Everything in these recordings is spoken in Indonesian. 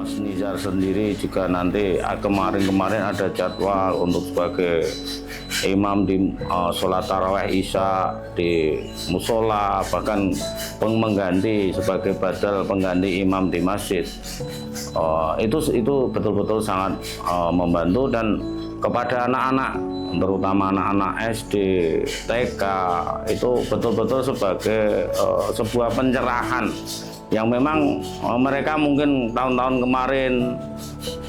Mas Nizar sendiri juga nanti kemarin ada jadwal untuk sebagai imam di sholat taraweh isya di musola, bahkan mengganti sebagai badal pengganti imam di masjid. Itu betul-betul sangat membantu, dan kepada anak-anak, terutama anak-anak SD, TK, itu betul-betul sebagai sebuah pencerahan yang memang mereka mungkin tahun-tahun kemarin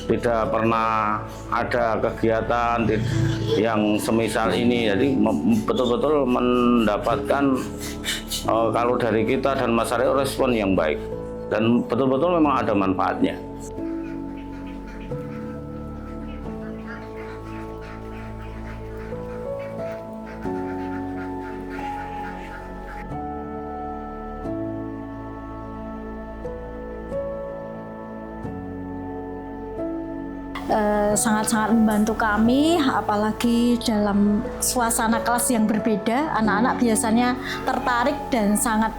tidak pernah ada kegiatan yang semisal ini. Jadi betul-betul mendapatkan kalau dari kita dan masyarakat respon yang baik, dan betul-betul memang ada manfaatnya. Sangat-sangat membantu kami, apalagi dalam suasana kelas yang berbeda. Anak-anak biasanya tertarik dan sangat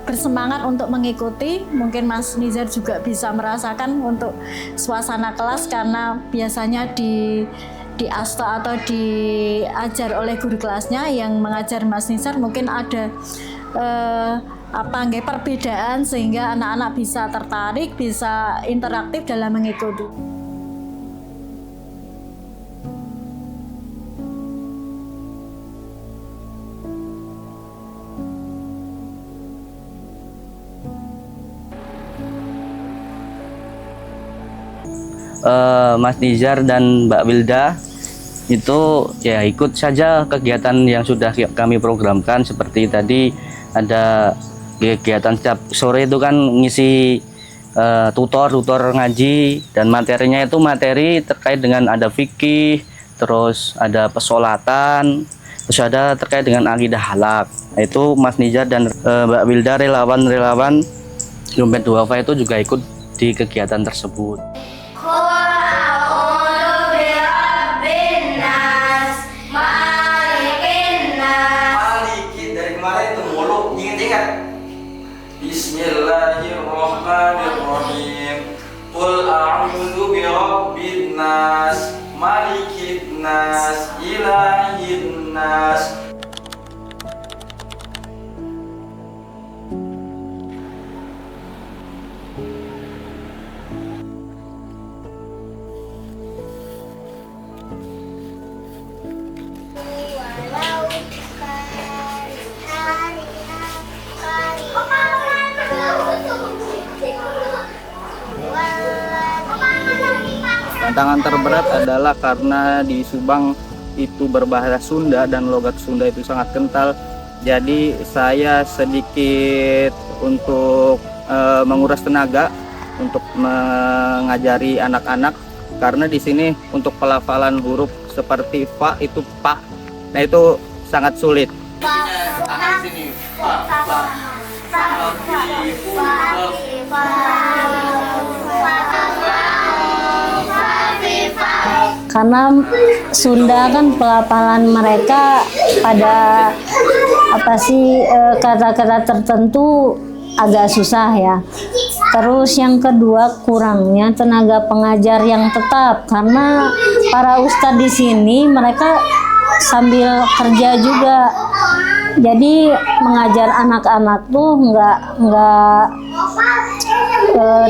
bersemangat untuk mengikuti. Mungkin Mas Nizar juga bisa merasakan untuk suasana kelas, karena biasanya di asta atau diajar oleh guru kelasnya yang mengajar Mas Nizar, mungkin ada perbedaan sehingga anak-anak bisa tertarik, bisa interaktif dalam mengikuti. Mas Nizar dan Mbak Wilda itu ya ikut saja kegiatan yang sudah kami programkan. Seperti tadi ada kegiatan setiap sore itu kan ngisi tutor ngaji, dan materinya itu materi terkait dengan ada fikih, terus ada pesolatan, terus ada terkait dengan akidah halak. Itu Mas Nizar dan Mbak Wilda, relawan Dompet Duafa itu juga ikut di kegiatan tersebut. Bismillahirrahmanirrahim. Qul a'udzu birabbin nas, malikin nas, ilahin nas. Tantangan terberat adalah karena di Subang itu berbahasa Sunda dan logat Sunda itu sangat kental. Jadi saya sedikit untuk menguras tenaga untuk mengajari anak-anak, karena di sini untuk pelafalan huruf seperti fa itu pak, nah itu sangat sulit. Karena Sunda kan pelafalan mereka pada kata-kata tertentu agak susah ya. Terus yang kedua, kurangnya tenaga pengajar yang tetap, karena para ustadz di sini mereka sambil kerja juga. Jadi mengajar anak-anak tuh nggak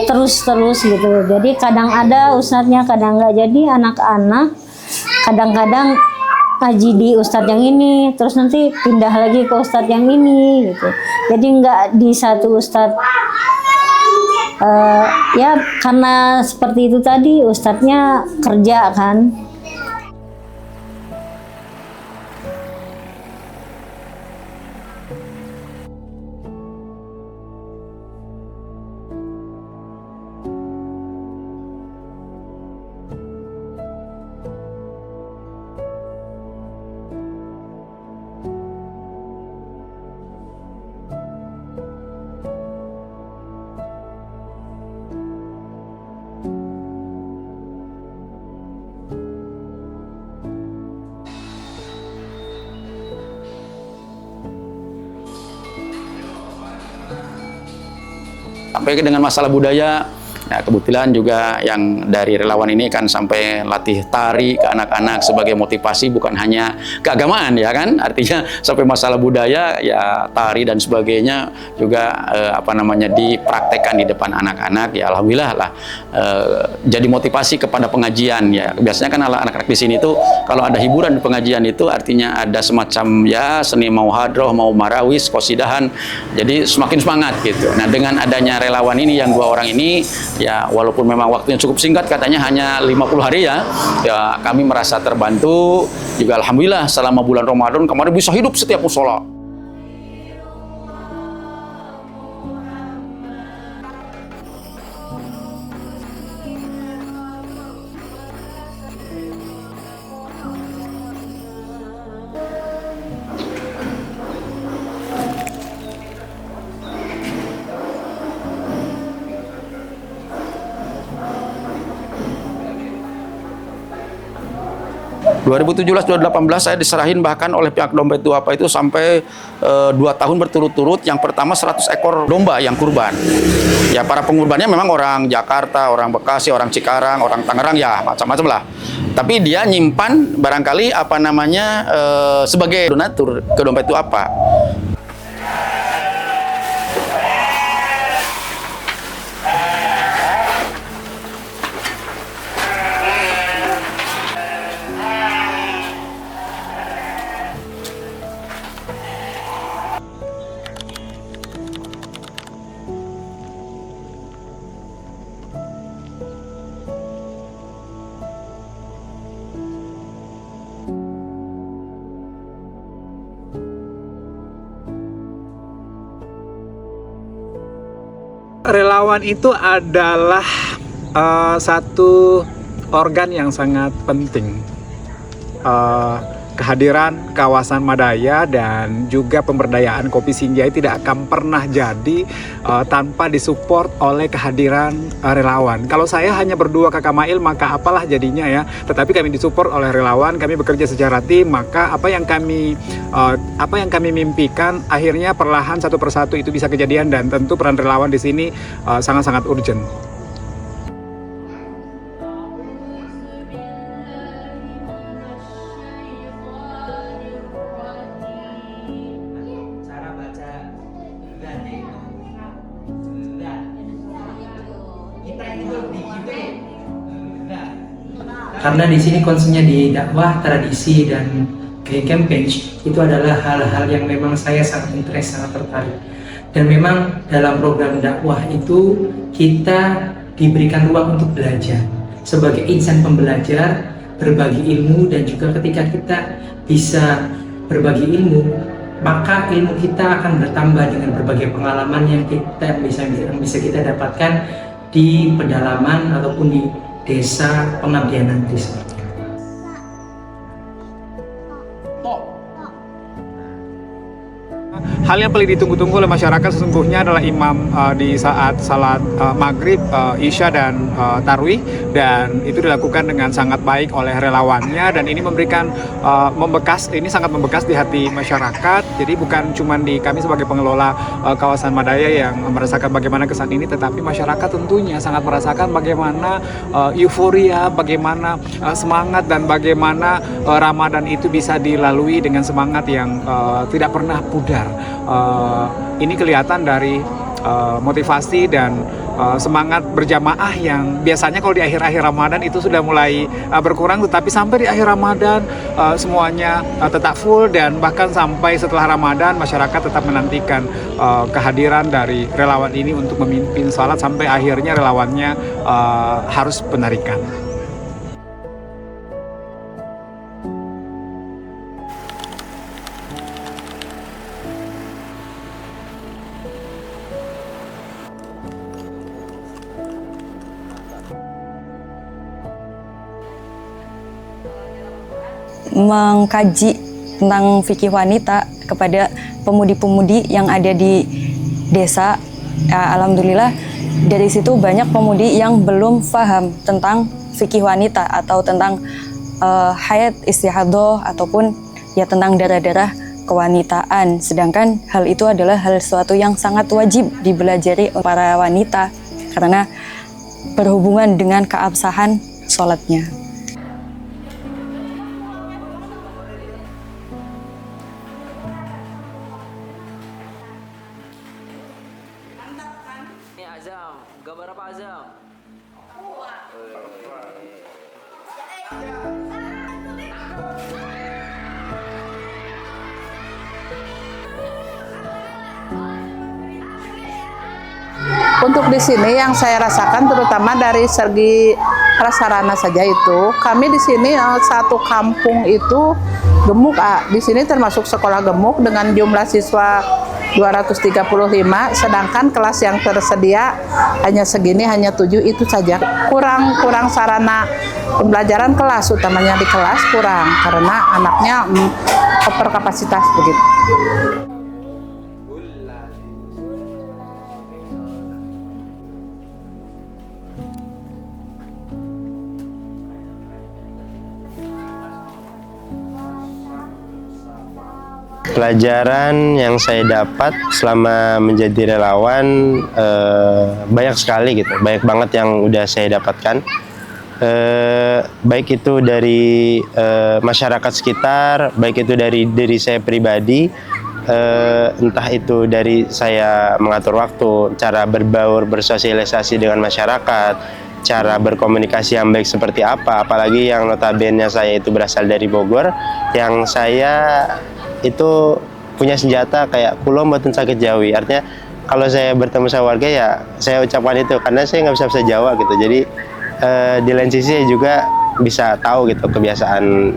terus gitu. Jadi kadang ada ustadznya, kadang nggak. Jadi anak-anak kadang-kadang ngaji di ustadz yang ini, terus nanti pindah lagi ke ustadz yang ini gitu. Jadi nggak di satu ustadz. Ya karena seperti itu tadi, ustadznya kerja kan. Sampai dengan masalah budaya, Nah, kebetulan juga yang dari relawan ini kan sampai latih tari ke anak-anak sebagai motivasi, bukan hanya keagamaan ya kan, artinya sampai masalah budaya ya, tari dan sebagainya juga dipraktekkan di depan anak-anak ya. Alhamdulillah lah, jadi motivasi kepada pengajian ya. Biasanya kan anak-anak di sini tuh kalau ada hiburan di pengajian itu artinya ada semacam ya seni, mau hadroh, mau marawis, qasidahan, jadi semakin semangat gitu. Nah, dengan adanya relawan ini yang 2 orang ini ya, walaupun memang waktunya cukup singkat, katanya hanya 50 hari ya, kami merasa terbantu juga. Alhamdulillah selama bulan Ramadan kemarin bisa hidup setiap musola. Dua 2017-2018 saya diserahin bahkan oleh pihak Dompet Duafa itu sampai 2 tahun berturut-turut. Yang pertama 100 ekor domba yang kurban. Ya, para pengurbannya memang orang Jakarta, orang Bekasi, orang Cikarang, orang Tangerang ya, macam-macam lah. Tapi dia nyimpan barangkali sebagai donatur ke Dompet Duafa. Relawan itu adalah satu organ yang sangat penting. Kehadiran kawasan Madaya dan juga pemberdayaan Kopi Sinjai tidak akan pernah jadi tanpa disupport oleh kehadiran relawan. Kalau saya hanya berdua Kakak Mail, maka apalah jadinya ya. Tetapi kami disupport oleh relawan, kami bekerja secara tim, maka apa yang kami mimpikan akhirnya perlahan satu persatu itu bisa kejadian, dan tentu peran relawan di sini sangat-sangat urgent. Karena di sini konsepnya di dakwah, tradisi, dan campaign itu adalah hal-hal yang memang saya sangat interest, sangat tertarik. Dan memang dalam program dakwah itu kita diberikan ruang untuk belajar sebagai insan pembelajar, berbagi ilmu, dan juga ketika kita bisa berbagi ilmu, maka ilmu kita akan bertambah dengan berbagai pengalaman yang bisa kita dapatkan di pedalaman ataupun di desa pengabdian nanti. Hal yang paling ditunggu-tunggu oleh masyarakat sesungguhnya adalah imam di saat salat maghrib, isya, dan tarwih, dan itu dilakukan dengan sangat baik oleh relawannya, dan ini ini sangat membekas di hati masyarakat. Jadi bukan cuma di kami sebagai pengelola kawasan Madaya yang merasakan bagaimana kesan ini, tetapi masyarakat tentunya sangat merasakan bagaimana euforia, bagaimana semangat, dan bagaimana Ramadan itu bisa dilalui dengan semangat yang tidak pernah pudar. Ini kelihatan dari motivasi dan semangat berjamaah yang biasanya kalau di akhir-akhir Ramadan itu sudah mulai berkurang, tetapi sampai di akhir Ramadan semuanya tetap full, dan bahkan sampai setelah Ramadan masyarakat tetap menantikan kehadiran dari relawan ini untuk memimpin salat sampai akhirnya relawannya harus penarikan. Mengkaji tentang fikih wanita kepada pemudi-pemudi yang ada di desa. Alhamdulillah dari situ banyak pemudi yang belum paham tentang fikih wanita atau tentang haid, istihadah, ataupun ya tentang darah-darah kewanitaan. Sedangkan hal itu adalah hal sesuatu yang sangat wajib dipelajari para wanita, karena berhubungan dengan keabsahan sholatnya. Ini azam, gambar apa azam? Untuk di sini yang saya rasakan terutama dari segi prasarana saja itu, kami di sini satu kampung itu gemuk. Di sini termasuk sekolah gemuk dengan jumlah siswa 235, sedangkan kelas yang tersedia hanya segini, hanya 7 itu saja. Kurang sarana pembelajaran kelas, utamanya di kelas kurang karena anaknya over kapasitas begitu. Pelajaran yang saya dapat selama menjadi relawan banyak sekali gitu, banyak banget yang udah saya dapatkan. Baik itu dari masyarakat sekitar, baik itu dari diri saya pribadi, entah itu dari saya mengatur waktu, cara berbaur, bersosialisasi dengan masyarakat, cara berkomunikasi yang baik seperti apa, apalagi yang notabene saya itu berasal dari Bogor, yang saya itu punya senjata kayak kulo mboten sakit Jawi, artinya kalau saya bertemu sama warga ya saya ucapkan itu karena saya nggak bisa Jawa gitu, jadi di lain sisi saya juga bisa tahu gitu kebiasaan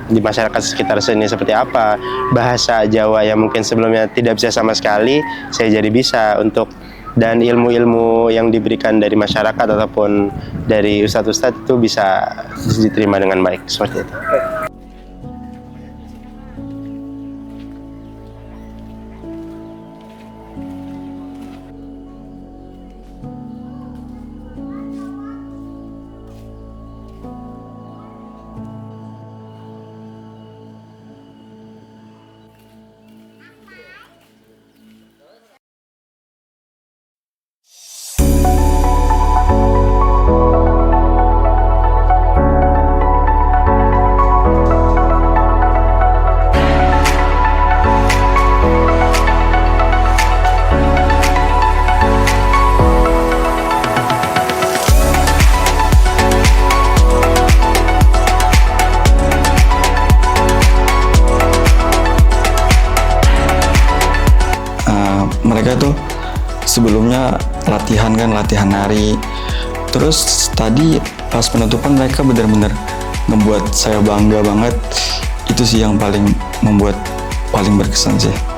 di masyarakat sekitar sini seperti apa, bahasa Jawa yang mungkin sebelumnya tidak bisa sama sekali saya jadi bisa untuk, dan ilmu-ilmu yang diberikan dari masyarakat ataupun dari ustadz-ustadz itu bisa diterima dengan baik seperti itu. Mereka tuh sebelumnya latihan nari, terus tadi pas penutupan mereka benar-benar ngebuat saya bangga banget. Itu sih yang paling membuat paling berkesan sih.